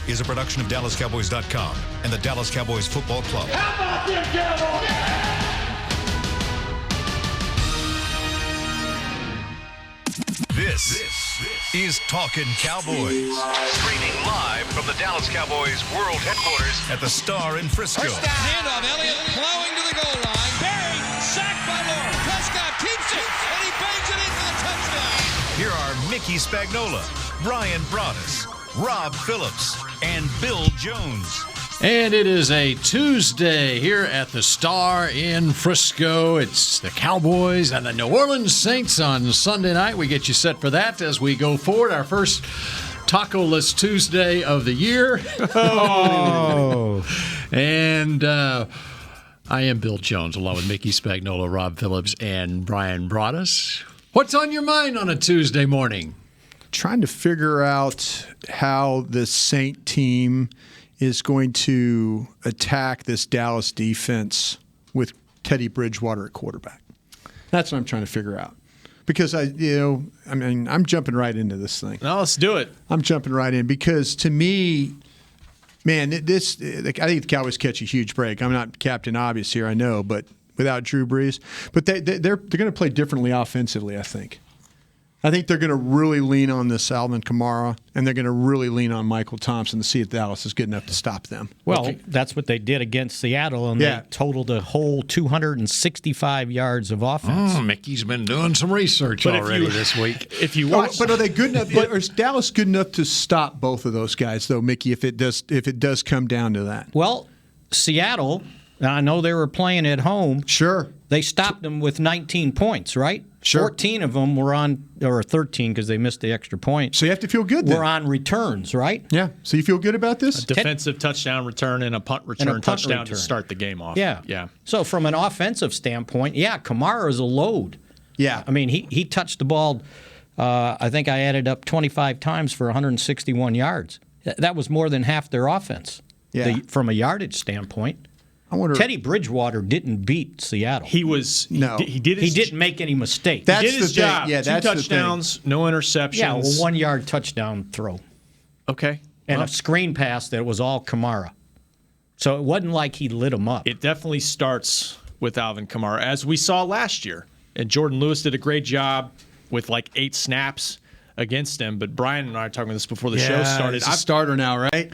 is a production of DallasCowboys.com and the Dallas Cowboys Football Club. How about them Cowboys? This is Talkin' Cowboys. Streaming live from the Dallas Cowboys World Headquarters at the Star in Frisco. First down. Handoff. Elliott plowing to the goal line. Barry, sacked by Lawrence. Prescott keeps it, and he bangs it in for the touchdown. Here are Mickey Spagnola, Brian Broaddus, Rob Phillips, and Bill Jones. And it is a Tuesday here at the Star in Frisco. It's the Cowboys and the New Orleans Saints on Sunday night. We get you set for that as we go forward. Our first Taco-less Tuesday of the year. Oh. And I am Bill Jones, along with Mickey Spagnola, Rob Phillips, and Brian Broaddus. What's on your mind on a Tuesday morning? Trying to figure out how the Saint team is going to attack this Dallas defense with Teddy Bridgewater at quarterback. That's what I'm trying to figure out. Because I'm jumping right into this thing. No, let's do it. I'm jumping right in because to me, man, I think the Cowboys catch a huge break. I'm not Captain Obvious here, I know, but without Drew Brees, but they're going to play differently offensively, I think. I think they're going to really lean on this Alvin Kamara, and they're going to really lean on Michael Thompson to see if Dallas is good enough to stop them. Well, that's what they did against Seattle, and they totaled a whole 265 yards of offense. Mickey's been doing some research already this week. If you watch, but are they good enough? Is Dallas good enough to stop both of those guys, though, Mickey? If it does come down to that. Well, Seattle, I know they were playing at home. Sure, they stopped them with 19 points, right? Sure. 14 of them were on, or 13 because they missed the extra point. So you have to feel good then. We're on returns, right? Yeah. So you feel good about this? A defensive touchdown return and a punt return touchdown to start the game off. Yeah. So from an offensive standpoint, Kamara is a load. Yeah. I mean, he touched the ball, I think I added up 25 times for 161 yards. That was more than half their offense from a yardage standpoint. I wonder. Teddy Bridgewater didn't beat Seattle. He didn't make any mistakes. He did his job. Yeah, Two touchdowns, no interceptions. Yeah, a 1-yard touchdown throw. Okay. And a screen pass that was all Kamara. So it wasn't like he lit him up. It definitely starts with Alvin Kamara, as we saw last year. And Jordan Lewis did a great job with like 8 snaps against him. But Brian and I were talking about this before the show started. He's a starter now, right?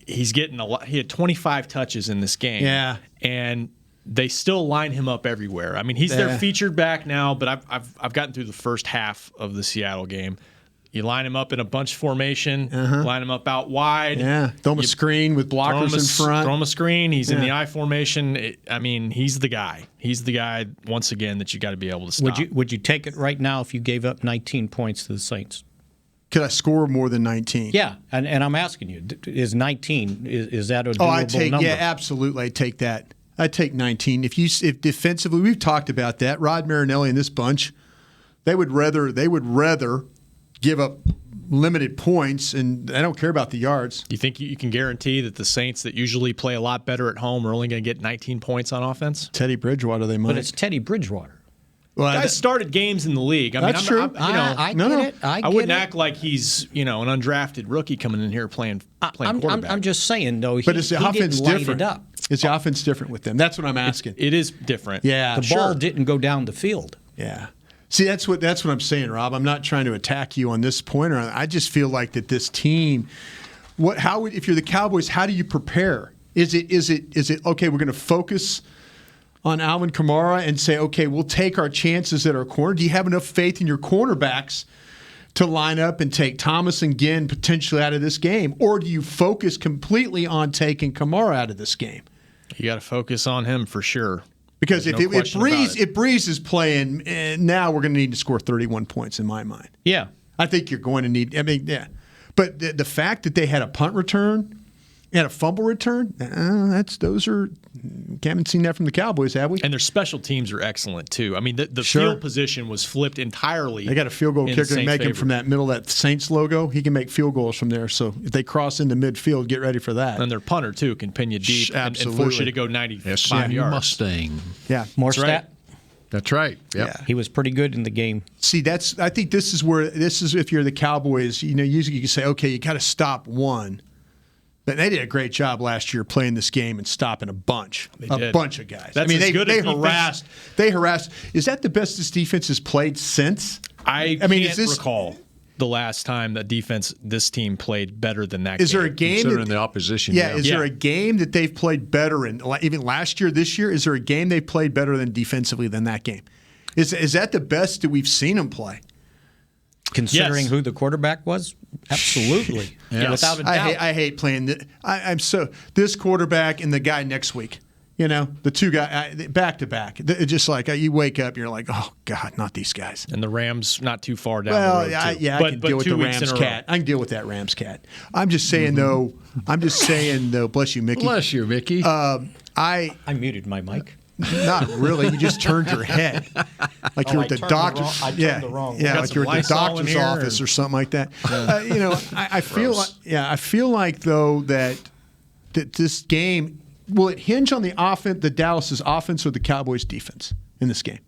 He's getting a lot. He had 25 touches in this game. Yeah. And they still line him up everywhere. I mean, he's their featured back now, but I've gotten through the first half of the Seattle game. You line him up in a bunch formation, line him up out wide. Yeah. Throw him a screen with blockers in front. Throw him a screen. He's in the I formation. He's the guy. He's the guy, once again, that you got to be able to stop. Would you take it right now if you gave up 19 points to the Saints? Could I score more than 19? Yeah, and I'm asking you, is 19, is that a doable number? Yeah, absolutely. I take that. I take 19. If defensively, we've talked about that. Rod Marinelli and this bunch, they would rather give up limited points, and I don't care about the yards. You think you can guarantee that the Saints that usually play a lot better at home are only going to get 19 points on offense? Teddy Bridgewater, they might. But it's Teddy Bridgewater. Well, guys started games in the league. That's true. I get it. I wouldn't act like he's an undrafted rookie coming in here playing quarterback. I'm just saying though. But is the offense different? It up. Is the offense different with them? That's what I'm asking. It is different. Yeah, the ball didn't go down the field. Yeah. See, that's what I'm saying, Rob. I'm not trying to attack you on this point. I just feel like that this team. If you're the Cowboys, how do you prepare? Is it okay? We're going to focus on Alvin Kamara and say, okay, we'll take our chances at our corner. Do you have enough faith in your cornerbacks to line up and take Thomas and Ginn potentially out of this game? Or do you focus completely on taking Kamara out of this game? You got to focus on him for sure. Because if Brees is playing, now we're going to need to score 31 points in my mind. Yeah. I think you're going to need – But the fact that they had a punt return and a fumble return, those are – haven't seen that from the Cowboys, have we? And their special teams are excellent, too. I mean, the field position was flipped entirely. They got a field goal kicker to make him from that middle, that Saints logo. He can make field goals from there. So if they cross into midfield, get ready for that. And their punter, too, can pin you deep and force you to go 95 yards. Mustang. Yeah. More stat? That's right. Yep. Yeah. He was pretty good in the game. See, I think this is if you're the Cowboys, usually you can say, okay, you got to stop one. But they did a great job last year playing this game and stopping a bunch of guys. That's they harassed. They harassed. Is that the best this defense has played since? I can't recall the last time that this team played better than that. Is there a game considering the opposition? Yeah. Is there a game that they've played better in? Even last year, this year, is there a game they played better than defensively than that game? Is that the best that we've seen them play? Considering who the quarterback was, absolutely, without a doubt. I hate playing. This quarterback and the guy next week. The two guys back to back. It's just like you wake up, you're like, oh God, not these guys. And the Rams not too far down. Well, the road I can deal with the Rams cat. I can deal with that Rams cat. I'm just saying though. Bless you, Mickey. Bless you, Mickey. I muted my mic. Not really. You just turned your head, like you're at the doctor's. I turned the wrong way. Yeah, like you're at the doctor's office or something like that. I feel like though that this game will it hinge on the offense, the Dallas's offense, or the Cowboys' defense in this game.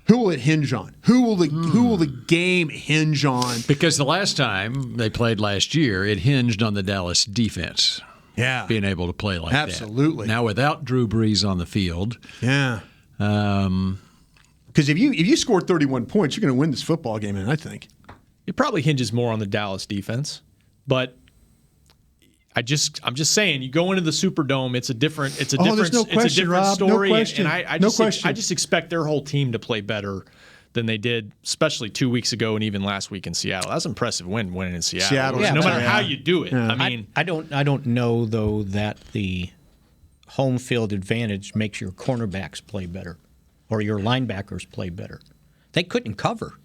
Who will it hinge on? Who will the game hinge on? Because the last time they played last year, it hinged on the Dallas defense. Yeah, being able to play like that. Absolutely. Now without Drew Brees on the field. Yeah. Because if you score 31 points, you're going to win this football game, and I think it probably hinges more on the Dallas defense. But I'm just saying, you go into the Superdome, it's a different Rob. story. No question. And I just expect their whole team to play better than they did, especially 2 weeks ago and even last week in Seattle. That's an impressive winning in Seattle. No matter how you do it. Yeah. I don't know though that the home field advantage makes your cornerbacks play better or your linebackers play better. They couldn't cover.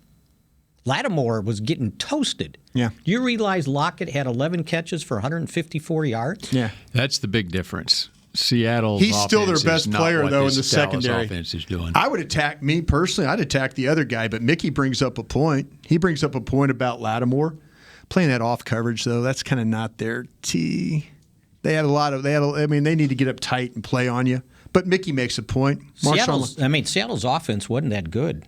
Lattimore was getting toasted. Yeah. You realize Lockett had 11 catches for 154 yards? Yeah. That's the big difference. Seattle. He's still their best player, though, in the secondary. Offense is doing. I would attack me personally. I'd attack the other guy, but Mickey brings up a point. He brings up a point about Lattimore playing that off coverage, though. That's kind of not their T. They need to get up tight and play on you. But Mickey makes a point. Seattle's offense wasn't that good.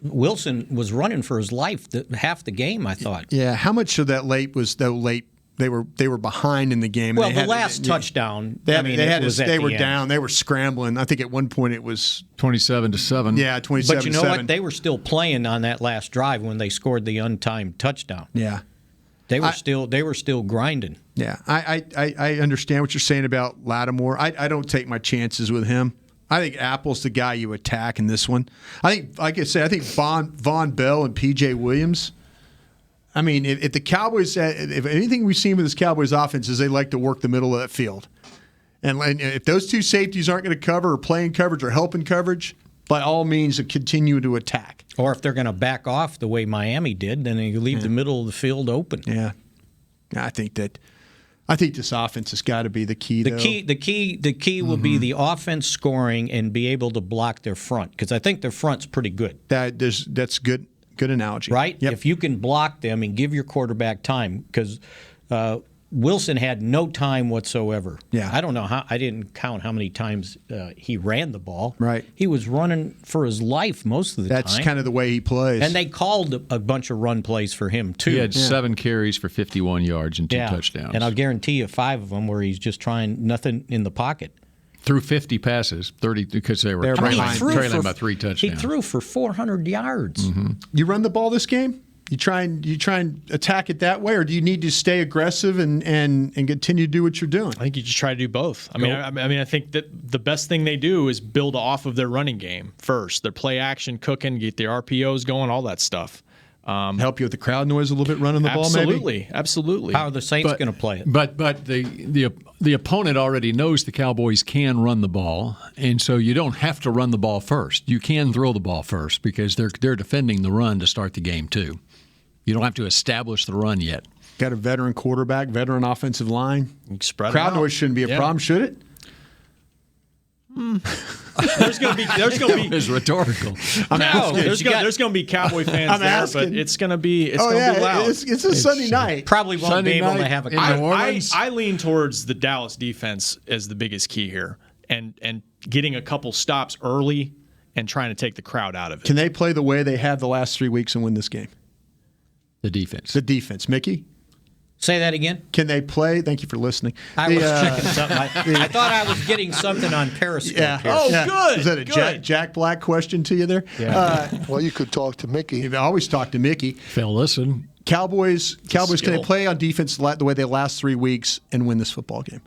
Wilson was running for his life half the game, I thought. Yeah, how much of that late was late? They were behind in the game. Well, the last touchdown. They were down. They were scrambling. I think at one point it was 27-7. Yeah, 27-7. But you know what? They were still playing on that last drive when they scored the untimed touchdown. Yeah, they were still grinding. Yeah, I understand what you're saying about Lattimore. I don't take my chances with him. I think Apple's the guy you attack in this one. I think, like I said, Von Bell and P.J. Williams. I mean, if the Cowboys, if anything we've seen with this Cowboys offense is they like to work the middle of that field. And if those two safeties aren't going to cover or play in coverage or help in coverage, by all means, continue to attack. Or if they're going to back off the way Miami did, then you leave the middle of the field open. Yeah. I think this offense has got to be the key, though. The key will be the offense scoring and be able to block their front, because I think their front's pretty good. That's good. Good analogy. Right? Yep. If you can block them and give your quarterback time, because Wilson had no time whatsoever. Yeah. I don't know I didn't count how many times he ran the ball. Right. He was running for his life most of the time. That's kind of the way he plays. And they called a bunch of run plays for him, too. He had 7 carries for 51 yards and 2 touchdowns. And I'll guarantee you 5 of them where he's just trying nothing in the pocket. Threw 50 passes, 30 because they were trailing by 3 touchdowns. He threw for 400 yards. Mm-hmm. You run the ball this game? You try and attack it that way, or do you need to stay aggressive and continue to do what you're doing? I think you just try to do both. I think that the best thing they do is build off of their running game first. Their play action cooking, get their RPOs going, all that stuff. Help you with the crowd noise a little bit, running the ball, maybe? Absolutely. How are the Saints going to play it? But the opponent already knows the Cowboys can run the ball, and so you don't have to run the ball first. You can throw the ball first because they're defending the run to start the game too. You don't have to establish the run yet. Got a veteran quarterback, veteran offensive line. Crowd noise shouldn't be a problem, should it? There's going to be. It's rhetorical. There's going to be Cowboy fans there, but it's going to be. It's going to be loud. It's a Sunday night. Probably won't Sunday be able to night have a. in New Orleans. I lean towards the Dallas defense as the biggest key here, and getting a couple stops early and trying to take the crowd out of it. Can they play the way they have the last 3 weeks and win this game? The defense, Mickey. Say that again. Can they play? Thank you for listening. I was checking something. I thought I was getting something on Periscope. Yeah. Here. Oh, Yeah. good. Is that a Jack Black question to you there? Yeah. Well, you could talk to Mickey. You always talk to Mickey. Phil, listen. Cowboys, can they Skill. play on defense the way they last 3 weeks and win this football game?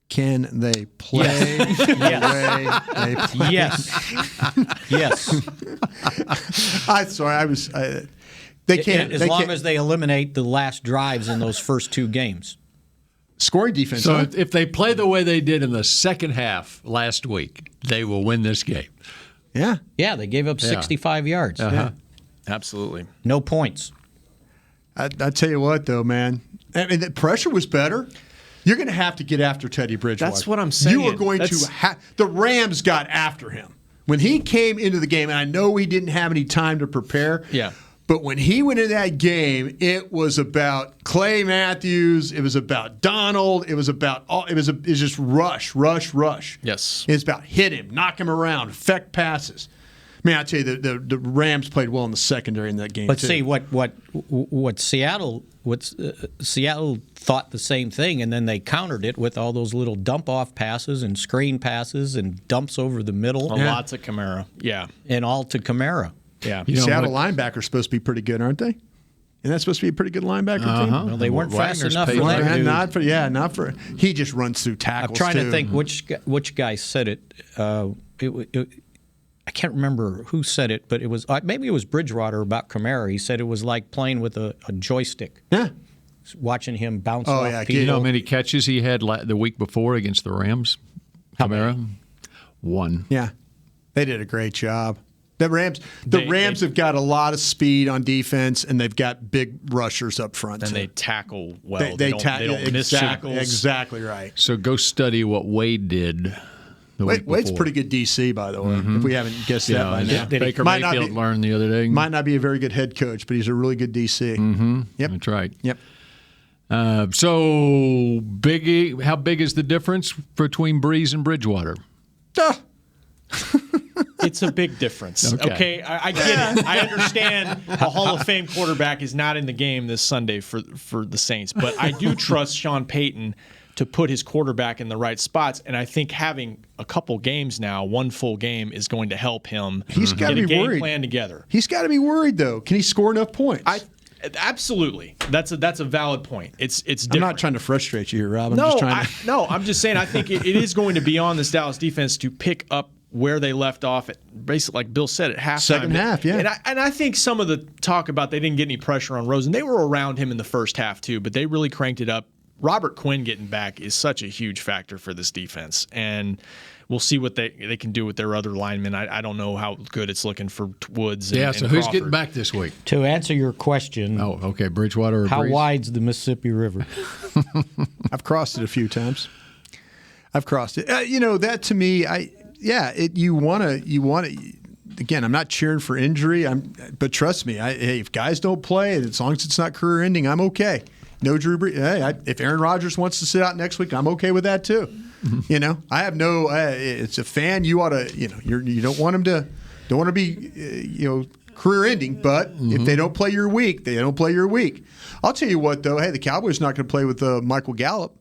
Can they play the way they play? Yes. Yes. I'm sorry. They can't. As long as they eliminate the last drives in those first 2 games. Scoring defense. So huh? if they play the way they did in the second half last week, they will win this game. Yeah. Yeah, they gave up 65 yards. Uh-huh. Absolutely. No points. I tell you what, though, man. I mean, the pressure was better. You're going to have to get after Teddy Bridgewater. That's what I'm saying. You are going to the Rams got after him. When he came into the game, and I know he didn't have any time to prepare. Yeah. But when he went into that game, it was about Clay Matthews. It was about Donald. It was about it was just rush. Yes. It's about hit him, knock him around, affect passes. I mean, I tell you, the Rams played well in the secondary in that game. But too. see what Seattle thought the same thing, and then they countered it with all those little dump off passes and screen passes and dumps over the middle. Lots of Kamara. Yeah. And all to Kamara. Yeah. Seattle linebackers supposed to be pretty good, aren't they? And that's supposed to be a pretty good linebacker team. Well, they weren't fast Wagner's enough paid for like that. Not for. He just runs through tackles. I'm trying too. to think which guy said it. I can't remember who said it, but it was maybe it was Bridgewater about Kamara. He said it was like playing with a joystick. Yeah. Watching him bounce Oh, off yeah, people. You know how many catches he had the week before against the Rams? Kamara? 1. Yeah. They did a great job. The Rams have got a lot of speed on defense, and they've got big rushers up front. And too. they tackle well. They don't miss tackles. Exactly right. So go study what Wade did the week Wade's before. pretty good DC, by the way. If we haven't guessed that by now. Baker Might not Mayfield be- learned the other day. Might not be a very good head coach, but he's a really good DC. Yep. That's right. Yep. So how big is the difference between Breeze and Bridgewater? It's a big difference. Okay, I get it. I understand a Hall of Fame quarterback is not in the game this Sunday for the Saints, but I do trust Sean Payton to put his quarterback in the right spots, and I think having a couple games now, one full game, is going to help him He's got get to a be game worried. plan together. He's got to be worried, though. Can he score enough points? Absolutely, that's a valid point. It's different. I'm not trying to frustrate you here, Rob. I'm just saying I think it is going to be on this Dallas defense to pick up where they left off at, basically, like Bill said, at halftime. Second half, yeah. And I think some of the talk about they didn't get any pressure on Rosen, they were around him in the first half too, but they really cranked it up. Robert Quinn getting back is such a huge factor for this defense, and we'll see what they can do with their other linemen. I don't know how good it's looking for Woods and So who's Crawford. getting back this week? To answer your question, Oh, okay, Bridgewater or how Breeze? wide's the Mississippi River? I've crossed it a few times. I've crossed it. That to me, you want to. Again, I'm not cheering for injury. But trust me, if guys don't play, as long as it's not career ending, I'm okay. No Drew Brees. Hey, if Aaron Rodgers wants to sit out next week, I'm okay with that too. I have no. It's a fan. You ought to. You don't want him to. Don't want to be. Career ending. But if they don't play your week, they don't play your week. I'll tell you what though. Hey, the Cowboys are not going to play with Michael Gallup.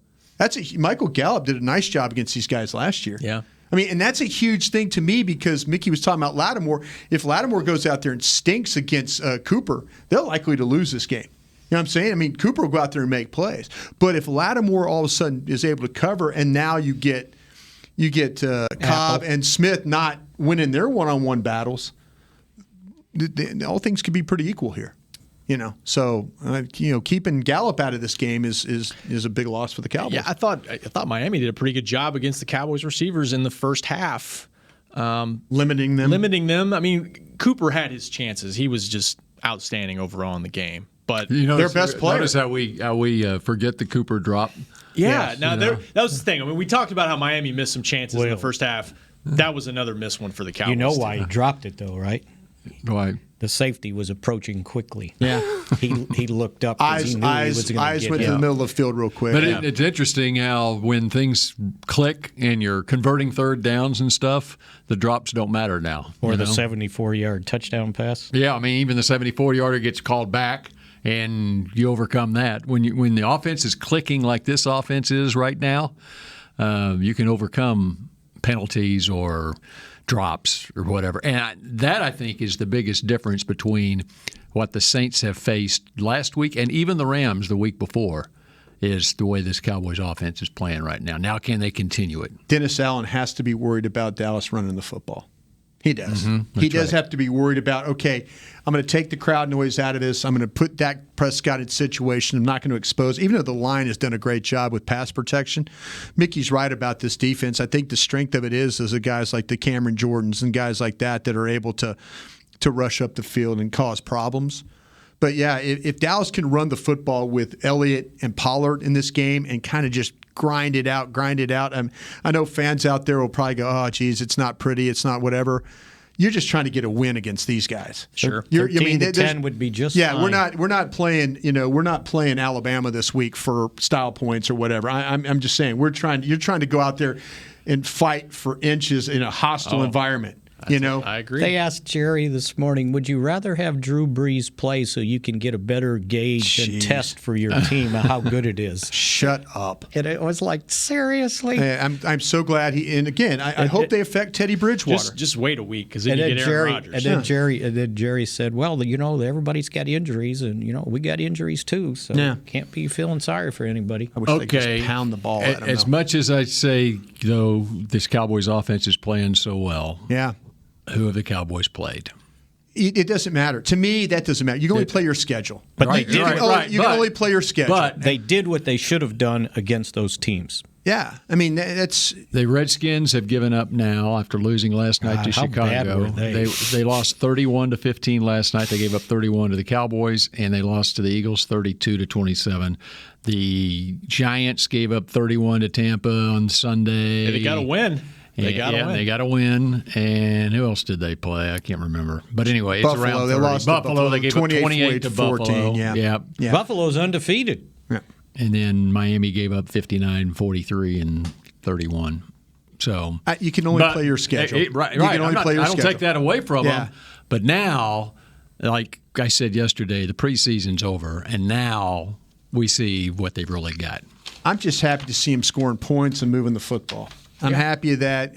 Michael Gallup did a nice job against these guys last year. Yeah. I mean, and that's a huge thing to me because Mickey was talking about Lattimore. If Lattimore goes out there and stinks against Cooper, they're likely to lose this game. You know what I'm saying? I mean, Cooper will go out there and make plays. But if Lattimore all of a sudden is able to cover and now you get Cobb and Smith not winning their one-on-one battles, all things could be pretty equal here. So keeping Gallup out of this game is a big loss for the Cowboys. Yeah, I thought Miami did a pretty good job against the Cowboys receivers in the first half, limiting them. I mean, Cooper had his chances. He was just outstanding overall in the game. But their best player. Notice how we forget the Cooper drop. Yeah, that was the thing. I mean, we talked about how Miami missed some chances in the first half. That was another missed one for the Cowboys. You know why he dropped it, though, right? Why? The safety was approaching quickly. Yeah. he looked up because he knew he was going to eyes get went hit. to the middle of the field real quick. But it's interesting how when things click and you're converting third downs and stuff, the drops don't matter now. Or the 74-yard touchdown pass. Yeah, I mean, even the 74-yarder gets called back, and you overcome that. When the offense is clicking like this offense is right now, you can overcome penalties or drops or whatever. And that, I think, is the biggest difference between what the Saints have faced last week and even the Rams the week before, is the way this Cowboys offense is playing right now. Now, can they continue it? Dennis Allen has to be worried about Dallas running the football. He does. He does right. have to be worried about, okay, I'm going to take the crowd noise out of this. I'm going to put Dak Prescott in situation. I'm not going to expose. Even though the line has done a great job with pass protection, Mickey's right about this defense. I think the strength of it is the guys like the Cameron Jordans and guys like that are able to rush up the field and cause problems. But, yeah, if Dallas can run the football with Elliott and Pollard in this game and kind of just grind it out. I know fans out there will probably go, oh, geez, it's not pretty, it's not whatever. You're just trying to get a win against these guys. Sure. 13-10 would be just fine. We're not playing, we're not playing Alabama this week for style points or whatever. I'm just saying you're trying to go out there and fight for inches in a hostile environment. I agree. They asked Jerry this morning, would you rather have Drew Brees play so you can get a better gauge and test for your team how good it is? Shut up. And it was like, seriously? I'm so glad and again, I hope they affect Teddy Bridgewater. Just wait a week, because then you get Aaron Rodgers. And then Jerry said, well, everybody's got injuries, and, we got injuries too, so can't be feeling sorry for anybody. I wish they could just pound the ball at him. As much as I say, though, this Cowboys offense is playing so well. Yeah. Who have the Cowboys played? It doesn't matter. To me, that doesn't matter. You can only play your schedule. But you can only play your schedule. But they did what they should have done against those teams. Yeah. I mean, that's... The Redskins have given up now after losing last night to Chicago. Bad were they? They lost 31-15 last night. They gave up 31 to the Cowboys, and they lost to the Eagles 32-27. The Giants gave up 31 to Tampa on Sunday. They got to win. They got to win. And who else did they play? I can't remember. But anyway, it's Buffalo, around 30. they lost Buffalo. They gave up 28 to 14, Buffalo. Yeah. Buffalo's undefeated. Yeah. And then Miami gave up 59, 43, and 31. So you can only play your schedule. Right. You can only play your I don't schedule. take that away from them. But now, like I said yesterday, the preseason's over, and now we see what they've really got. I'm just happy to see him scoring points and moving the football. I'm happy that,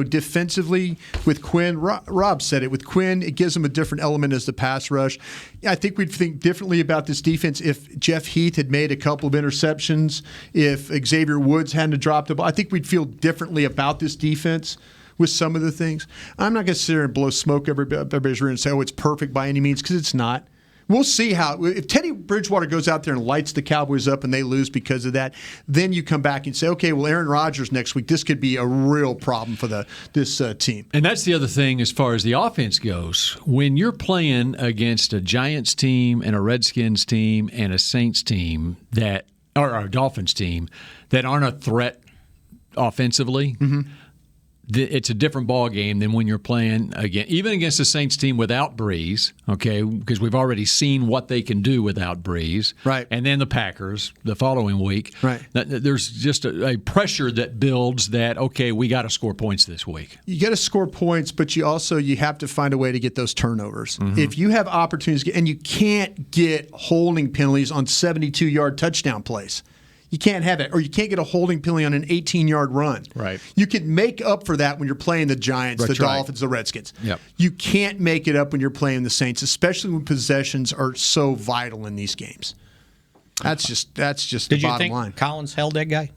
defensively with Quinn, Rob said it, with Quinn, it gives him a different element as the pass rush. I think we'd think differently about this defense if Jeff Heath had made a couple of interceptions, if Xavier Woods hadn't dropped the ball. I think we'd feel differently about this defense with some of the things. I'm not going to sit there and blow smoke everybody's room and say, it's perfect by any means, because it's not. We'll see if Teddy Bridgewater goes out there and lights the Cowboys up and they lose because of that, then you come back and say, okay, well, Aaron Rodgers next week, this could be a real problem for this team. And that's the other thing as far as the offense goes. When you're playing against a Giants team and a Redskins team and a Saints team or a Dolphins team that aren't a threat offensively, it's a different ball game than when you're playing even against the Saints team without Breeze, okay, because we've already seen what they can do without Breeze. Right. And then the Packers the following week. Right. There's just a pressure that builds that, okay, we got to score points this week. You got to score points, but you have to find a way to get those turnovers. If you have opportunities, and you can't get holding penalties on 72-yard touchdown plays. You can't have it, or you can't get a holding penalty on an 18-yard run. Right. You can make up for that when you're playing the Giants, the Dolphins, the Redskins. Yep. You can't make it up when you're playing the Saints, especially when possessions are so vital in these games. That's just the bottom line. Did you think Collins held that guy?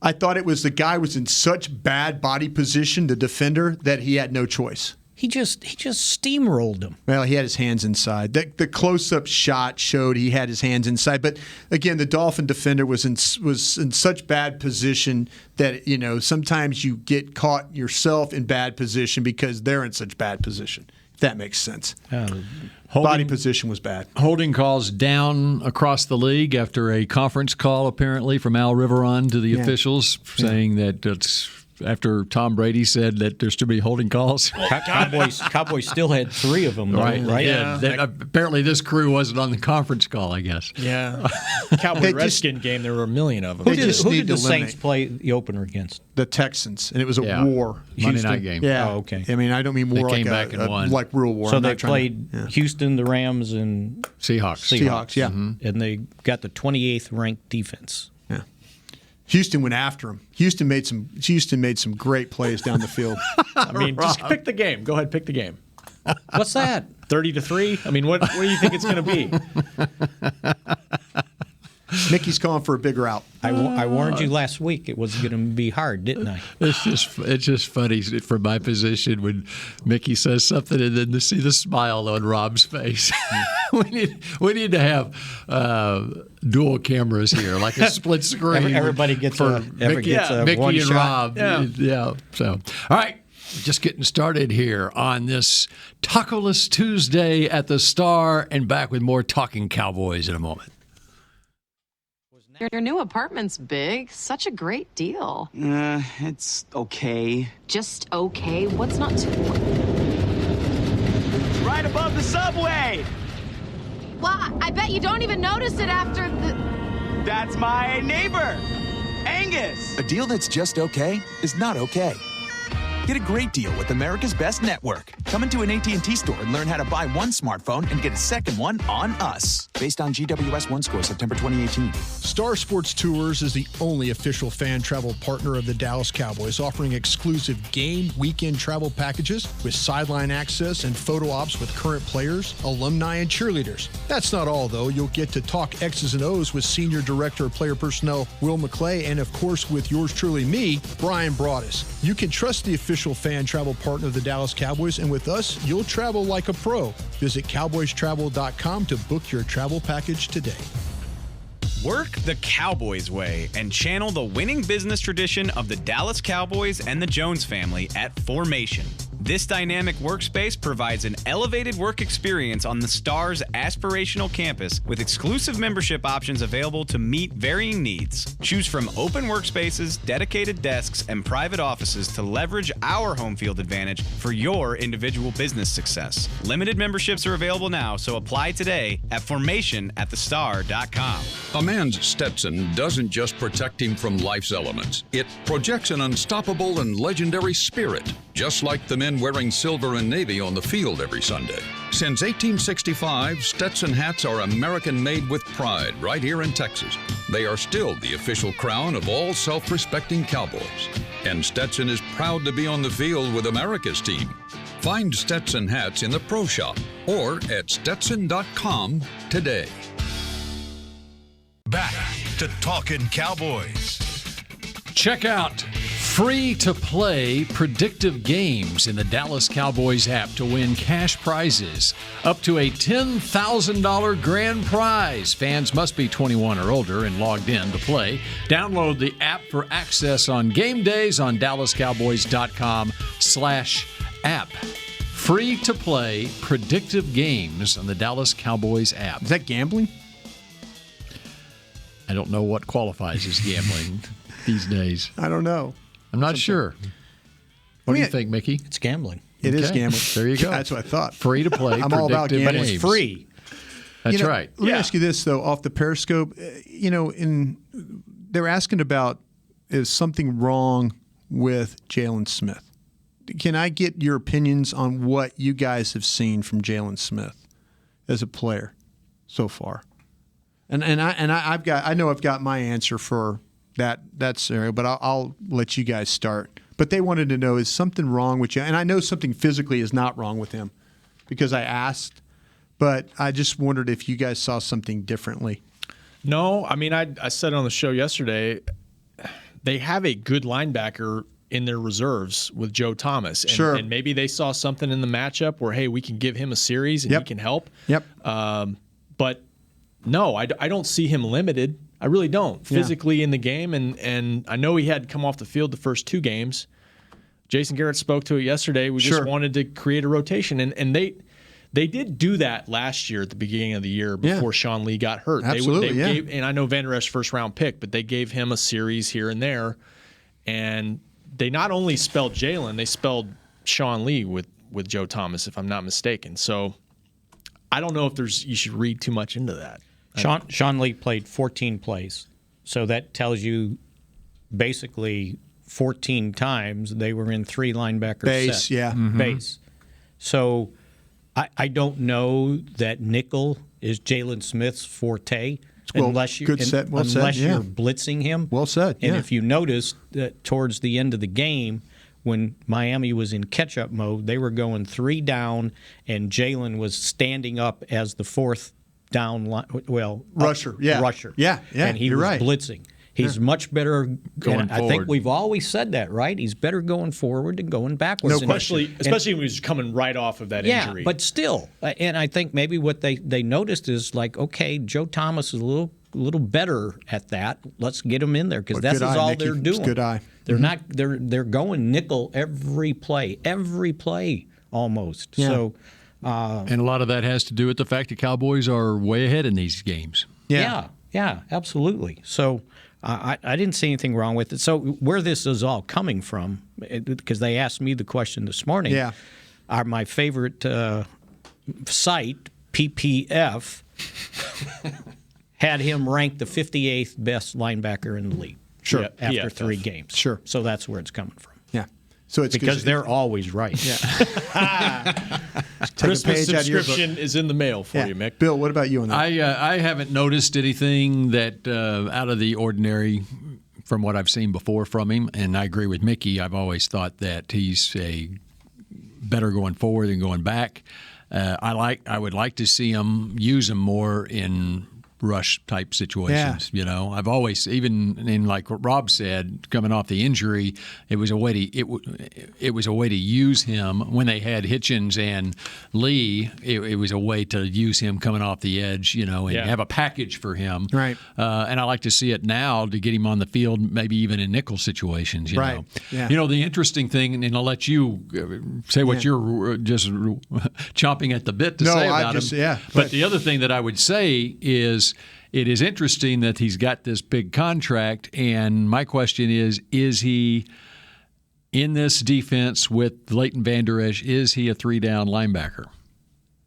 I thought it was the guy was in such bad body position, the defender, that he had no choice. He just steamrolled him. Well, he had his hands inside. The close-up shot showed he had his hands inside. But again, the Dolphin defender was in such bad position that sometimes you get caught yourself in bad position because they're in such bad position. If that makes sense. Body position was bad. Holding calls down across the league after a conference call apparently from Al Riveron to the officials saying that it's after Tom Brady said that there's too many holding calls. Cowboys still had 3 of them, though, right? Yeah. Apparently, this crew wasn't on the conference call, I guess. Yeah. Cowboy-Redskin game, there were a million of them. Who did the Saints play the opener against? The Texans, and it was a war. Monday night game. Yeah. Oh, okay. I mean, I don't mean war They came like back and won. like real war. So I'm they not trying played to- yeah. Houston, the Rams, and Seahawks, yeah. And they got the 28th ranked defense. Yeah. Houston went after him. Houston made some great plays down the field. I mean, just pick the game. Go ahead, pick the game. What's that? 30-3? I mean, what do you think it's going to be? Mickey's calling for a big route. I warned you last week it was going to be hard, didn't I? It's just funny from my position when Mickey says something and then to see the smile on Rob's face. we need to have dual cameras here, like a split screen. Everybody gets for a Mickey one and shot. Rob. Yeah. So, all right. Just getting started here on this Taco-less Tuesday at the Star, and back with more Talking Cowboys in a moment. Your new apartment's big. Such a great deal. It's okay. Just okay? What's not to... Right above the subway! Well, I bet you don't even notice it after the... That's my neighbor, Angus! A deal that's just okay is not okay. Get a great deal with America's Best Network. Come into an AT&T store and learn how to buy one smartphone and get a second one on us. Based on GWS 1 score, September 2018. Star Sports Tours is the only official fan travel partner of the Dallas Cowboys, offering exclusive game weekend travel packages with sideline access and photo ops with current players, alumni, and cheerleaders. That's not all, though. You'll get to talk X's and O's with Senior Director of Player Personnel Will McClay, and of course with yours truly, me, Brian Broaddus. You can trust the official fan travel partner of the Dallas Cowboys, and with us, you'll travel like a pro. Visit cowboystravel.com to book your travel package today. Work the Cowboys way and channel the winning business tradition of the Dallas Cowboys and the Jones family at Formation. This dynamic workspace provides an elevated work experience on the Star's aspirational campus with exclusive membership options available to meet varying needs. Choose from open workspaces, dedicated desks, and private offices to leverage our home field advantage for your individual business success. Limited memberships are available now, so apply today at formationatthestar.com. A man's Stetson doesn't just protect him from life's elements. It projects an unstoppable and legendary spirit, just like the men wearing silver and navy on the field every Sunday. Since 1865, Stetson hats are American-made with pride right here in Texas. They are still the official crown of all self-respecting Cowboys. And Stetson is proud to be on the field with America's team. Find Stetson hats in the Pro Shop or at Stetson.com today. Back to Talkin' Cowboys. Check out free-to-play predictive games in the Dallas Cowboys app to win cash prizes, up to a $10,000 grand prize. Fans must be 21 or older and logged in to play. Download the app for access on game days on DallasCowboys.com/app. Free-to-play predictive games on the Dallas Cowboys app. Is that gambling? I don't know what qualifies as gambling these days. I don't know. I'm not sure. What do you think, Mickey? It's gambling. It is gambling. There you go. That's what I thought. Free to play. I'm all about predictive gambling. games. But it's free. That's right. Let me ask you this, though, off the Periscope. They're asking about, is something wrong with Jalen Smith? Can I get your opinions on what you guys have seen from Jalen Smith as a player so far? And I know I've got my answer for that scenario, but I'll let you guys start. But they wanted to know, is something wrong with you? And I know something physically is not wrong with him because I asked, but I just wondered if you guys saw something differently. No, I mean, I said on the show yesterday, they have a good linebacker in their reserves with Joe Thomas. Sure. And maybe they saw something in the matchup where, hey, we can give him a series and he can help. Yep. But no, I don't see him limited. I really don't physically in the game. And I know he had come off the field the first 2 games. Jason Garrett spoke to it yesterday. We just wanted to create a rotation. And they did do that last year at the beginning of the year before Sean Lee got hurt. Absolutely, and I know Van Der Esch first-round pick, but they gave him a series here and there. And they not only spelled Jalen, they spelled Sean Lee with Joe Thomas, if I'm not mistaken. So I don't know if you should read too much into that. Sean Lee played 14 plays, so that tells you basically 14 times they were in 3 linebacker base, set. yeah, base. So I don't know that nickel is Jalen Smith's forte. Well, unless you, good set, well said, you're blitzing him. Well said. And yeah. if you notice that towards the end of the game, when Miami was in catch-up mode, they were going 3 down, and Jalen was standing up as the 4th down rusher. Yeah. And he was blitzing. He's much better going forward. I think we've always said that, right? He's better going forward than going backwards. No question. Especially when he was coming right off of that injury. Yeah, but still. And I think maybe what they noticed is like, okay, Joe Thomas is a little better at that. Let's get him in there because that's all Mickey. they're doing. It's good eye. They're not. They're going nickel every play almost. Yeah. So, and a lot of that has to do with the fact that Cowboys are way ahead in these games. Yeah, absolutely. So I didn't see anything wrong with it. So where this is all coming from, because they asked me the question this morning. Yeah. My favorite site, PPF, had him ranked the 58th best linebacker in the league. Sure. After 3 games. Sure. So that's where it's coming from. Yeah. So it's because they're always right. Yeah. Christmas subscription is in the mail for you, Mick. Bill, what about you on that? I haven't noticed anything that out of the ordinary from what I've seen before from him, and I agree with Mickey. I've always thought that he's a better going forward than going back. I would like to see him use him more in rush type situations. Yeah. You know, I've always, even in like what Rob said, coming off the injury, it was a way to use him when they had Hitchens and Lee. It was a way to use him coming off the edge, you know, and have a package for him. Right. And I like to see it now to get him on the field, maybe even in nickel situations. You know. Yeah. You know, the interesting thing, and I'll let you say what you're just chomping at the bit to say about him. Yeah. But the other thing that I would say is, it is interesting that he's got this big contract, and my question is he in this defense with Leighton Vander Esch, is he a 3-down linebacker?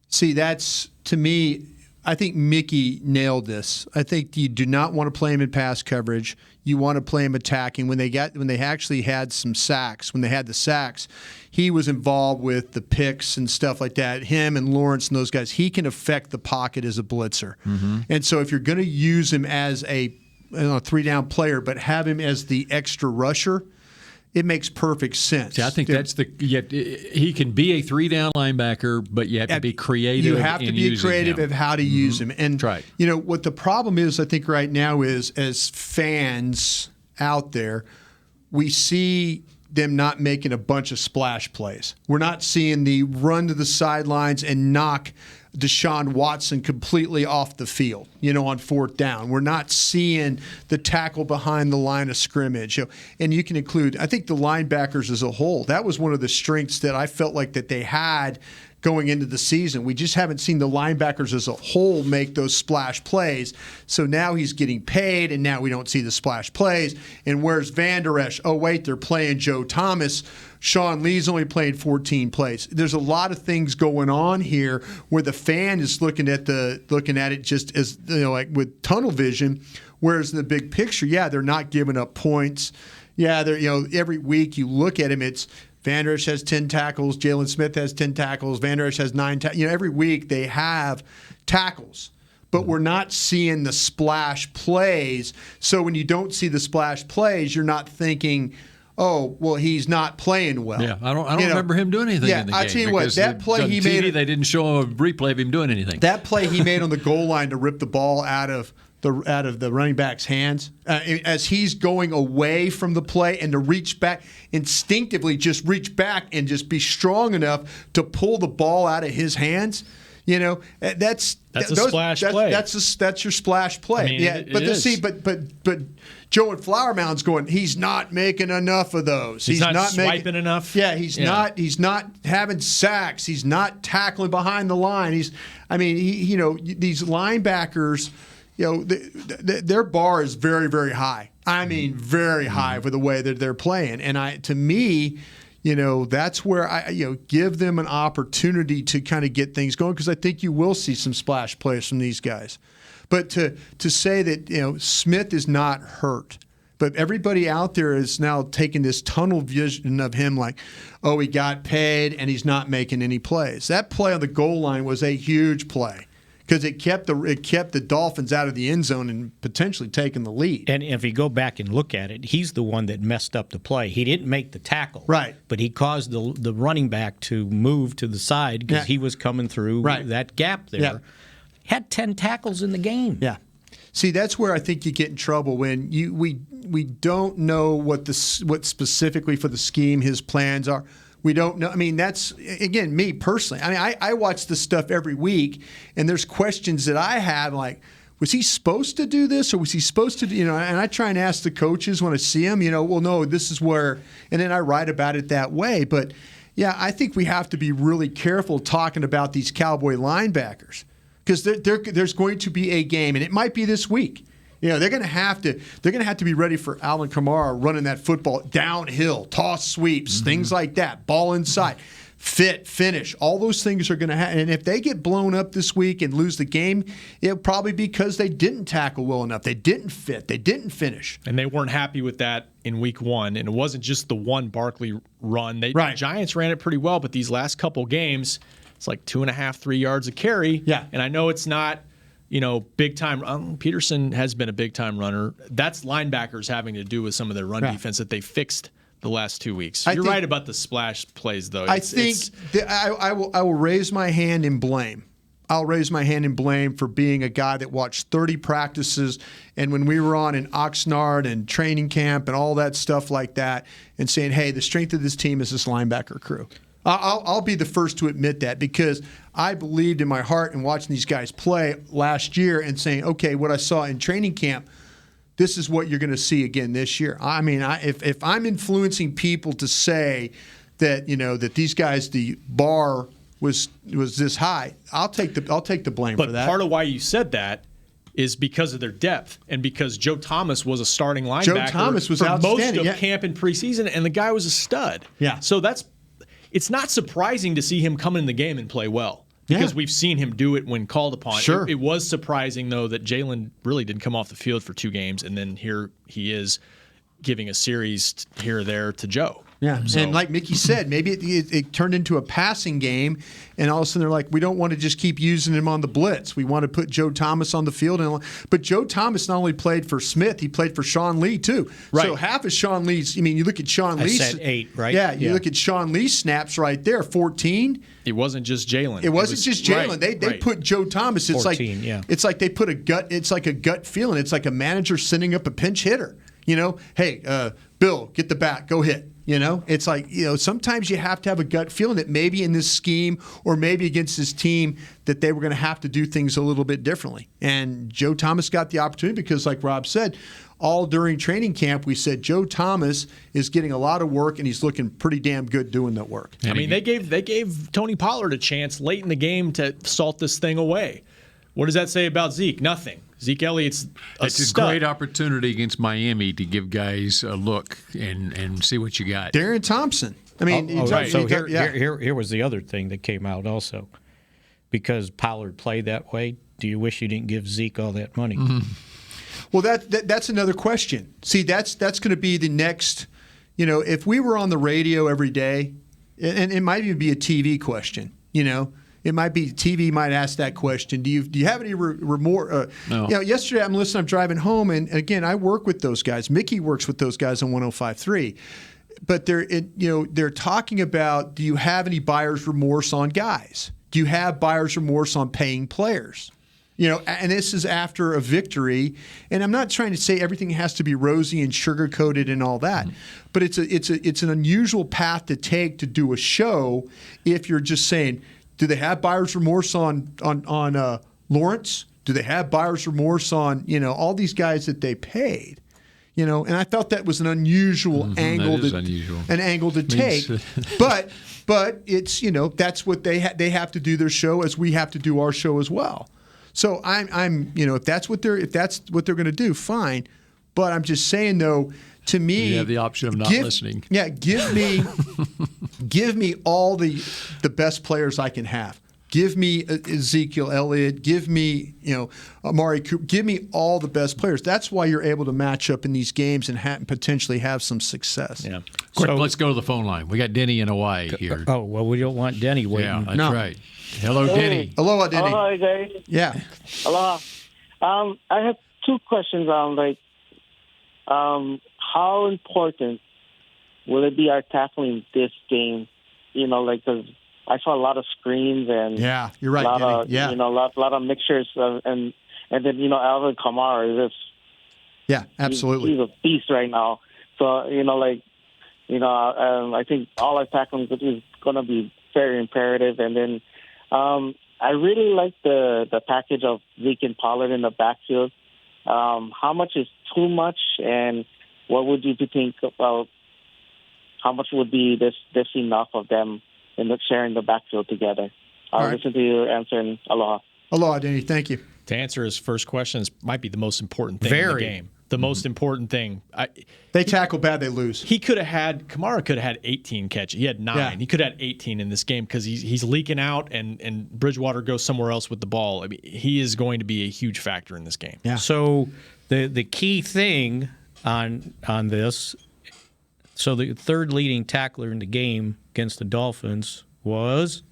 See, that's, to me, I think Mickey nailed this. I think you do not want to play him in pass coverage. You want to play him attacking. When they actually had some sacks, when they had the sacks, he was involved with the picks and stuff like that. Him and Lawrence and those guys, he can affect the pocket as a blitzer. Mm-hmm. And so if you're going to use him as a 3-down player, but have him as the extra rusher, it makes perfect sense. See, I think that's he can be a 3-down linebacker, but you have to be creative. You have to be creative of how to use him. And you know what the problem is, I think right now is, as fans out there, we see them not making a bunch of splash plays. We're not seeing the run to the sidelines and knock Deshaun Watson completely off the field, you know, on 4th down. We're not seeing the tackle behind the line of scrimmage. You know, and you can include, I think, the linebackers as a whole. That was one of the strengths that I felt like that they had going into the season. We just haven't seen the linebackers as a whole make those splash plays. So now he's getting paid, and now we don't see the splash plays. And where's Vander Esch? Oh, wait, they're playing Joe Thomas. Sean Lee's only played 14 plays. There's a lot of things going on here where the fan is looking at it just as, you know, like with tunnel vision, whereas in the big picture, they're not giving up points. They're, you know, every week you look at him, it's Vander Esch has 10 tackles, Jalen Smith has 10 tackles, Vander Esch has 9 tackles. You know, every week they have tackles. But we're not seeing the splash plays. So when you don't see the splash plays, you're not thinking, oh, well, he's not playing well. Yeah, I don't remember him doing anything in the game. I tell you what, that play he made, they didn't show a replay of him doing anything. That play he made on the goal line to rip the ball out of the running back's hands as he's going away from the play, and to reach back, instinctivly just reach back and just be strong enough to pull the ball out of his hands. You know, that's a splash play. That's your splash play. I mean, but Joe and Flower Mound's going, he's not making enough of those. He's not swiping enough. Yeah, he's not having sacks. He's not tackling behind the line. You know, these linebackers, their bar is very, very high. I mean, very high for the way that they're playing. And to me, that's where I give them an opportunity to kind of get things going, because I think you will see some splash plays from these guys. But to say that Smith is not hurt, but everybody out there is now taking this tunnel vision of him like, oh, he got paid and he's not making any plays. That play on the goal line was a huge play, because it kept the Dolphins out of the end zone and potentially taking the lead. And if you go back and look at it, he's the one that messed up the play. He didn't make the tackle, right? But he caused the running back to move to the side because he was coming through that gap there. Yeah. Had 10 tackles in the game. Yeah. See, that's where I think you get in trouble when we don't know what specifically for the scheme his plans are. We don't know. I mean, that's, again, me personally. I mean, I watch this stuff every week, and there's questions that I have like, was he supposed to do this, or was he supposed to do, and I try and ask the coaches when I see them, well, no, this is where, and then I write about it that way. But, yeah, I think we have to be really careful talking about these Cowboy linebackers, because there's going to be a game, and it might be this week. They're going to have to be ready for Alvin Kamara running that football downhill, toss sweeps, things like that, ball inside, finish. All those things are going to happen. And if they get blown up this week and lose the game, it'll probably be because they didn't tackle well enough. They didn't fit. They didn't finish. And they weren't happy with that in week one. And it wasn't just the one Barkley run. The Giants ran it pretty well, but these last couple games, it's like 2.5, 3 yards a carry. Yeah. And I know it's not, big time. Peterson has been a big time runner. That's linebackers having to do with some of their run defense that they fixed the last 2 weeks. You're right about the splash plays, though. I will raise my hand in blame. I'll raise my hand in blame for being a guy that watched 30 practices, and when we were on in Oxnard and training camp and all that stuff like that, and saying, hey, the strength of this team is this linebacker crew. I'll be the first to admit that, because I believed in my heart in watching these guys play last year and saying, okay, what I saw in training camp, this is what you're going to see again this year. I mean, if I'm influencing people to say that that these guys, the bar was this high, I'll take the blame for that. But part of why you said that is because of their depth, and because Joe Thomas was a starting linebacker. Joe Thomas was for outstanding. most of camp and preseason, and the guy was a stud. Yeah. So it's not surprising to see him come in the game and play well, because we've seen him do it when called upon. Sure. It was surprising, though, that Jalen really didn't come off the field for 2 games, and then here he is giving a series here or there to Joe. Yeah, and like Mickey said, maybe it turned into a passing game, and all of a sudden they're like, we don't want to just keep using him on the blitz. We want to put Joe Thomas on the field. But Joe Thomas not only played for Smith, he played for Sean Lee too. Right. So half of Sean Lee's, you look at Sean Lee's. I said 8, right? Yeah, you look at Sean Lee's snaps right there, 14. It wasn't just Jalen. It wasn't just Jalen. Right, they put Joe Thomas. It's 14, it's like they put a gut. It's like a gut feeling. It's like a manager sending up a pinch hitter. Hey, Bill, get the bat, go hit. It's like, sometimes you have to have a gut feeling that maybe in this scheme or maybe against this team that they were going to have to do things a little bit differently. And Joe Thomas got the opportunity because, like Rob said, all during training camp, we said Joe Thomas is getting a lot of work and he's looking pretty damn good doing that work. I mean, they gave Tony Pollard a chance late in the game to salt this thing away. What does that say about Zeke? Nothing. Zeke Elliott's It's a great opportunity against Miami to give guys a look and see what you got. Darren Thompson. I mean, right. So here was the other thing that came out also. Because Pollard played that way, do you wish you didn't give Zeke all that money? Mm-hmm. Well, that's another question. See, that's going to be the next. If we were on the radio every day, and it might even be a TV question. It might be TV might ask that question. Do you have any remorse? No. Yesterday I'm driving home, and again I work with those guys. Mickey works with those guys on 105.3, but they're talking about, do you have any buyer's remorse on guys? Do you have buyer's remorse on paying players? And this is after a victory. And I'm not trying to say everything has to be rosy and sugar-coated and all that, but it's an unusual path to take to do a show if you're just saying, do they have buyer's remorse on Lawrence? Do they have buyer's remorse on all these guys that they paid? And I felt that was an unusual angle. That is unusual. An angle to take, but it's that's what they have to do their show as we have to do our show as well. So I'm if that's what they're going to do, fine. But I'm just saying though, to me, you have the option of not listening. Yeah, give me all the best players I can have. Give me Ezekiel Elliott. Give me Amari Cooper. Give me all the best players. That's why you're able to match up in these games and potentially have some success. Yeah. Quick, let's go to the phone line. We got Denny in Hawaii here. Oh well, we don't want Denny waiting. Yeah, that's right. Hello, Denny. Aloha, Denny. Aloha, guys. Yeah. Aloha. I have two questions on how important will it be our tackling this game? Because I saw a lot of screens and yeah, you're right. A lot Denny. of, a lot of mixtures and then Alvin Kamara is just absolutely. He's a beast right now. So I think all our tackling is going to be very imperative. And then I really like the package of Zeke and Pollard in the backfield. How much is too much, and what would you think about how much would be this enough of them sharing the backfield together? I'll listen to your answer, and aloha. Aloha, Denny. Thank you. To answer his first question, might be the most important thing in the game. The most important thing. They tackle bad, they lose. Kamara could have had 18 catches. He had 9. Yeah. He could have had 18 in this game because he's leaking out and Bridgewater goes somewhere else with the ball. I mean, he is going to be a huge factor in this game. Yeah. So the key thing on this, so the third leading tackler in the game against the Dolphins was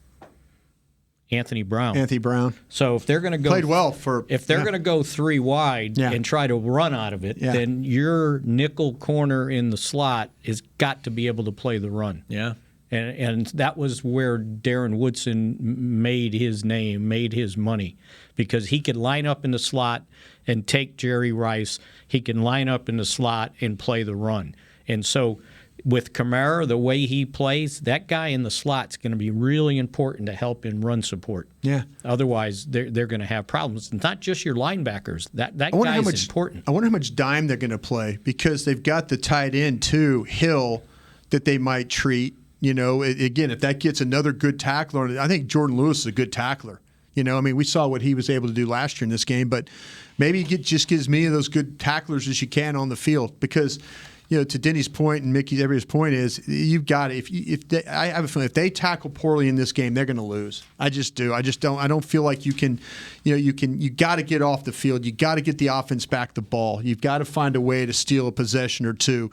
Anthony Brown. Anthony Brown. So if they're going to go played well for if they're going to go 3 wide and try to run out of it, then your nickel corner in the slot has got to be able to play the run. Yeah. And that was where Darren Woodson made his name, made his money, because he could line up in the slot and take Jerry Rice. He can line up in the slot and play the run. And so with Kamara, the way he plays, that guy in the slot's going to be really important to help in run support. Yeah. Otherwise, they're going to have problems. It's not just your linebackers. That guy's important. I wonder how much dime they're going to play, because they've got the tight end too, Hill, that they might treat. Again, if that gets another good tackler, I think Jordan Lewis is a good tackler. We saw what he was able to do last year in this game, but maybe just get as many of those good tacklers as you can on the field, because to Denny's point and everybody's point is you've got to, I have a feeling if they tackle poorly in this game, they're going to lose. I just do. I don't feel like you got to get off the field. You got to get the offense back the ball. You've got to find a way to steal a possession or two.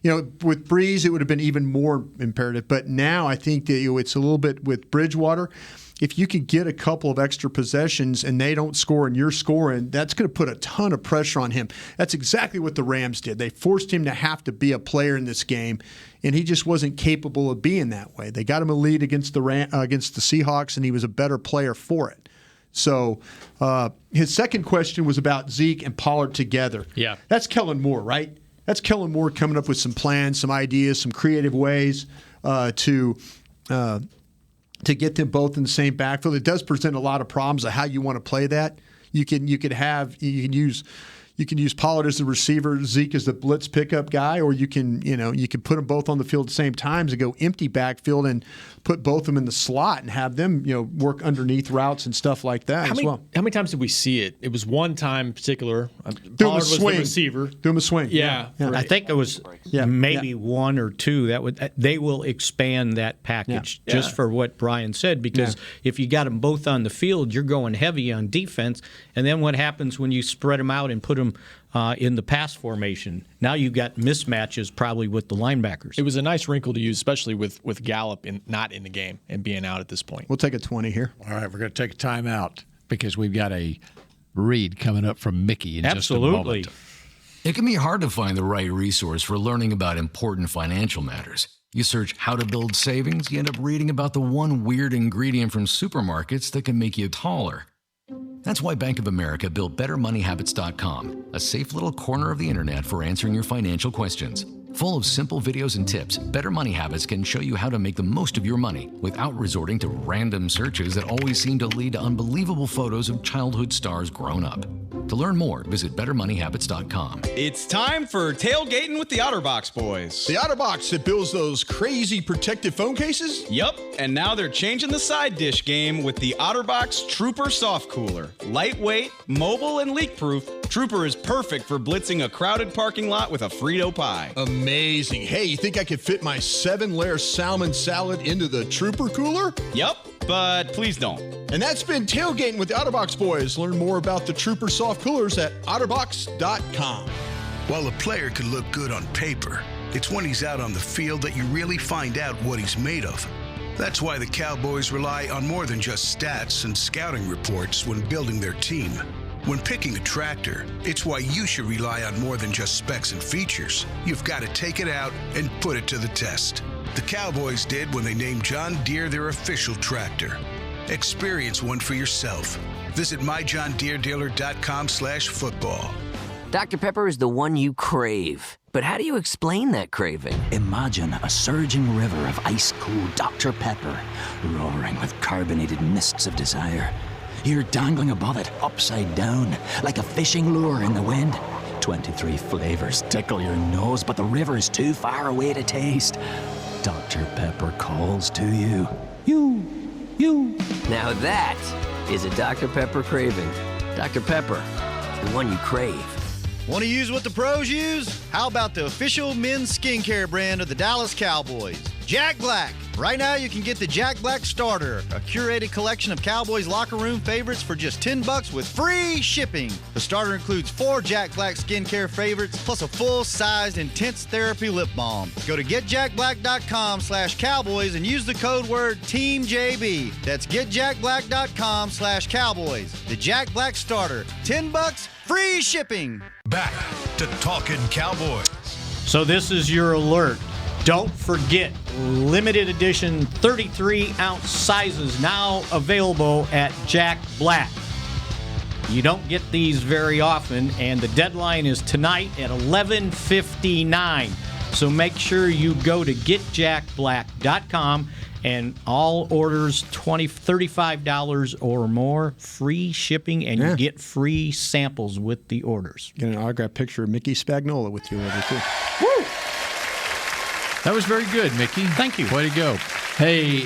With Breeze, it would have been even more imperative. But now I think that it's a little bit with Bridgewater. If you can get a couple of extra possessions and they don't score and you're scoring, that's going to put a ton of pressure on him. That's exactly what the Rams did. They forced him to have to be a player in this game, and he just wasn't capable of being that way. They got him a lead against the Seahawks, and he was a better player for it. So his second question was about Zeke and Pollard together. Yeah. That's Kellen Moore, right? That's Kellen Moore coming up with some plans, some ideas, some creative ways to get them both in the same backfield. It does present a lot of problems of how you want to play that. You can use Pollard as the receiver, Zeke as the blitz pickup guy, or you can put them both on the field at the same time and go empty backfield and put both of them in the slot and have them work underneath routes and stuff like that well. How many times did we see it? It was one time in particular. Pollard was the receiver. Do him a swing. Yeah. Right. I think it was maybe 1 or 2. They will expand that package just for what Brian said, because if you got them both on the field, you're going heavy on defense. And then what happens when you spread them out and put them in the pass formation? Now you've got mismatches probably with the linebackers. It was a nice wrinkle to use, especially with Gallup not in the game and being out at this point. We'll take a 20 here. All right, we're going to take a timeout because we've got a read coming up from Mickey in just a moment. It can be hard to find the right resource for learning about important financial matters. You search how to build savings, you end up reading about the one weird ingredient from supermarkets that can make you taller. That's why Bank of America built BetterMoneyHabits.com, a safe little corner of the internet for answering your financial questions. Full of simple videos and tips, Better Money Habits can show you how to make the most of your money without resorting to random searches that always seem to lead to unbelievable photos of childhood stars grown up. To learn more, visit bettermoneyhabits.com. It's time for tailgating with the OtterBox boys. The OtterBox that builds those crazy protective phone cases? Yup, and now they're changing the side dish game with the OtterBox Trooper Soft Cooler. Lightweight, mobile, and leak-proof, Trooper is perfect for blitzing a crowded parking lot with a Frito pie. Amazing. Hey, you think I could fit my 7-layer salmon salad into the Trooper cooler? Yup, but please don't. And that's been Tailgating with the OtterBox boys. Learn more about the Trooper Soft Coolers at otterbox.com. While a player can look good on paper, it's when he's out on the field that you really find out what he's made of. That's why the Cowboys rely on more than just stats and scouting reports when building their team. When picking a tractor, it's why you should rely on more than just specs and features. You've got to take it out and put it to the test. The Cowboys did when they named John Deere their official tractor. Experience one for yourself. Visit myjohndeeredealer.com/football. Dr. Pepper is the one you crave. But how do you explain that craving? Imagine a surging river of ice-cold Dr. Pepper, roaring with carbonated mists of desire. You're dangling above it, upside down, like a fishing lure in the wind. 23 flavors tickle your nose, but the river is too far away to taste. Dr. Pepper calls to you. You. Now that is a Dr. Pepper craving. Dr. Pepper, the one you crave. Want to use what the pros use? How about the official men's skincare brand of the Dallas Cowboys, Jack Black? Right now, you can get the Jack Black Starter, a curated collection of Cowboys locker room favorites for just $10 with free shipping. The starter includes 4 Jack Black skincare favorites, plus a full-sized intense therapy lip balm. Go to getjackblack.com/Cowboys and use the code word TEAMJB. That's getjackblack.com/Cowboys. The Jack Black Starter, $10, free shipping. Back to Talkin' Cowboys. So this is your alert. Don't forget, limited edition 33-ounce sizes now available at Jack Black. You don't get these very often, and the deadline is tonight at 11:59. So make sure you go to getjackblack.com, and all orders $35 or more, free shipping, and you get free samples with the orders. Get an autographed picture of Mickey Spagnola with you over too. Woo! That was very good, Mickey. Thank you. Way to go. Hey,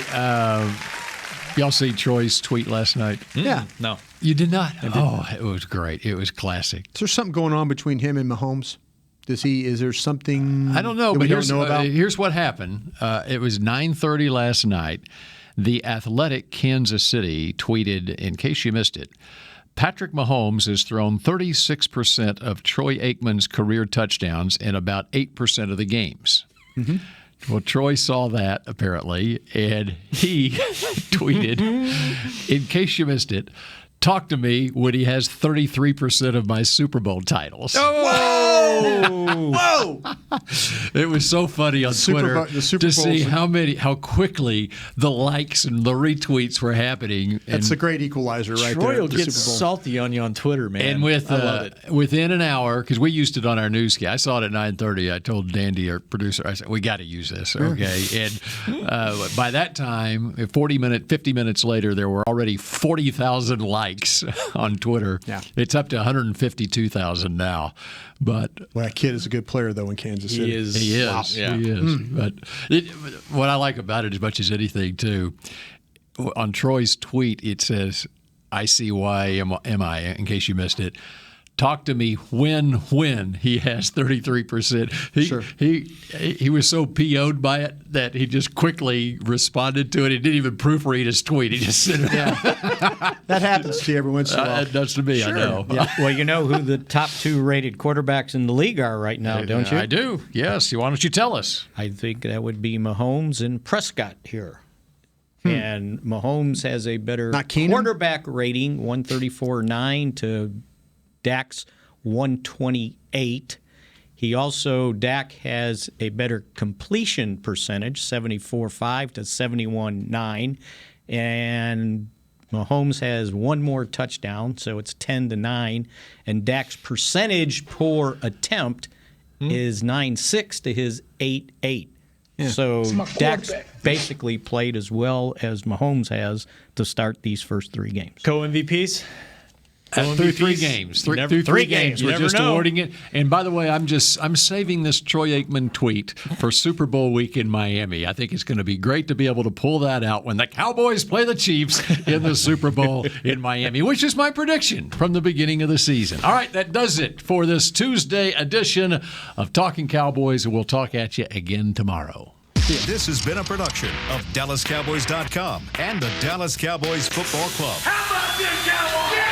y'all see Troy's tweet last night? Yeah. No. You did not? Oh, it was great. It was classic. Is there something going on between him and Mahomes? Is there something I don't know, that but we don't know about? Here's what happened. It was 9:30 last night. The Athletic Kansas City tweeted, in case you missed it, Patrick Mahomes has thrown 36% of Troy Aikman's career touchdowns in about 8% of the games. Mm-hmm. Well, Troy saw that, apparently, and he tweeted, in case you missed it, talk to me when he has 33% of my Super Bowl titles. Oh! Whoa! It was so funny on Twitter to see how quickly the likes and the retweets were happening. That's a great equalizer right Troy there. will get salty on you on Twitter, man. And I love it. within an hour, because we used it on our newscast. I saw it at 9:30. I told Dandy, our producer, I said, we got to use this, okay? And by that time, 50 minutes later, there were already 40,000 likes on Twitter. Yeah. It's up to 152,000 now. But that kid is a good player, though, in Kansas City. He is. Wow. Yeah. He is. But what I like about it as much as anything, too, on Troy's tweet, it says, I see why am I, in case you missed it. Talk to me when he has 33%. He was so PO'd by it that he just quickly responded to it. He didn't even proofread his tweet. He just said, That happens to you every once in a while. It does to me, Sure. I know. Yeah. Well, you know who the top 2 rated quarterbacks in the league are right now, don't you? I do, yes. Why don't you tell us? I think that would be Mahomes and Prescott here. And Mahomes has a better quarterback rating, 134.9 to Dak's 128. Dak has a better completion percentage, 74.5 to 71.9. And Mahomes has one more touchdown, so it's 10-9. And Dak's percentage per attempt is 9.6 to his 8.8. Yeah. So Dak's basically played as well as Mahomes has to start these first 3 games. Co-MVPs? Through 3 games. Through 3 games. We're just awarding it. And by the way, I'm saving this Troy Aikman tweet for Super Bowl week in Miami. I think it's going to be great to be able to pull that out when the Cowboys play the Chiefs in the Super Bowl in Miami, which is my prediction from the beginning of the season. All right, that does it for this Tuesday edition of Talking Cowboys, and we'll talk at you again tomorrow. This has been a production of DallasCowboys.com and the Dallas Cowboys Football Club. How about this, Cowboys?